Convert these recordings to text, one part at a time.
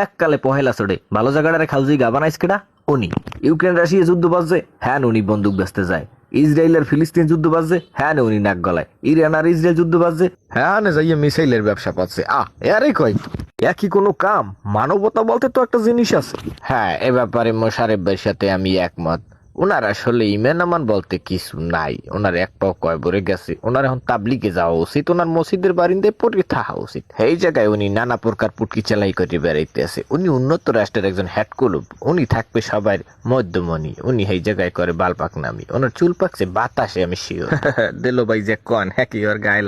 এককালে পহেলা চড়ে ভালো জায়গাটারে খালজি গা বানাইস কেডা উনি। ইউক্রেন রাশিয়া যুদ্ধ বাজছে, হ্যাঁ উনি বন্দুক বেচতে যায়। ইসরায়েল আর ফিলিস্তিন যুদ্ধ বাজছে, হ্যাঁ উনি নাক গলায়। ইরান আর ইসরায়েল যুদ্ধ বাজছে, হ্যাঁ যাইয়ে মিসাইলের ব্যবসা পাচ্ছে। এরই কয় একই কোনো কাম। মানবতা বলতে তো একটা জিনিস আছে। হ্যাঁ, এ ব্যাপারে মোশারেফ ভাইয়ের সাথে আমি একমত। ওনার আসলে ইমান আমান বলতে কিছু নাই। ওনার এক পাও কয় ভরে গেছে। ওনার এখন তাবলিগে যাওয়া উচিত। ওনার মসজিদের বারিন্দায় পড়ে থাকা উচিত। এই জায়গায় উনি নানা প্রকার পুটকি চালাই করে বেড়াইতে আছে। উনি উন্নত রাষ্ট্রের একজন হেড কুলুপ। উনি থাকবে সবার মধ্যমণি। উনি এই জায়গায় করে বাল পাক নামি। ওনার চুল পাকছে বাতাসে, আমি শিওর। দিল ভাই যে কন হ্যাঁ কি ওর গায়ে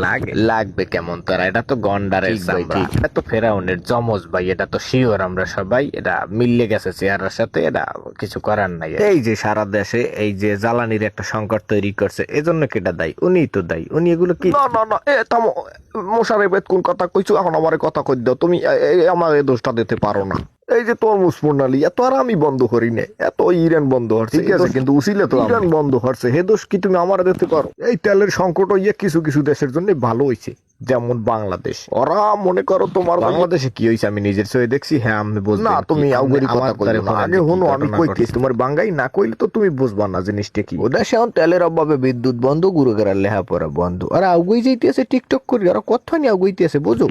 লাগবে কেমন তারা? এটা তো গন্ডারের চামড়া। এটা তো ফেরাউনের জমজ ভাই। এটা তো শিওর আমরা সবাই এটা মিললে গেছে চেহারার সাথে। এটা কিছু করার নাই। এই যে সারা দেশে এই যে জ্বালানির একটা সংকট তৈরি করছে, এজন্য কেটা দায়ী? উনিই তো দায়ী। উনি এগুলো কি? না এ থামো। মোশারেফ কোন কথা কইছো? এখন আমার কথা কই দাও। তুমি আমার এই দোষটা দিতে পারো না। এই যে তরমুজ প্রণালী এত আর আমি বন্ধ করি না, এত ইরান বন্ধ হচ্ছে। ঠিক আছে, কিন্তু উসিলে তো ইরান বন্ধ হচ্ছে, হে দোষ কি তুমি আমার দিতে পারো? এই তেলের সংকট হইয়া কিছু কিছু দেশের জন্য ভালো হইছে, যেমন বাংলাদেশ। ওরা মনে করো তোমার বাংলাদেশে কি হইছে আমি নিজের চোখে দেখছি। হ্যাঁ আমি বুঝবো না, তুমি আউগরি কথা কইছো না। আগে হনো আমি কইতে কইতেছি, তোমার বাঙ্গাই না কইলে তো তুমি বুঝবা না জিনিসটা কি। ও দেশে এখন তেলের অভাবে বিদ্যুৎ বন্ধ, গুরু গেরার লেহাপড়া বন্ধ। আর আগুই যাইতেছে টিকটক করি। আর কথা নিয়ে আগুইতেছে, বুঝো।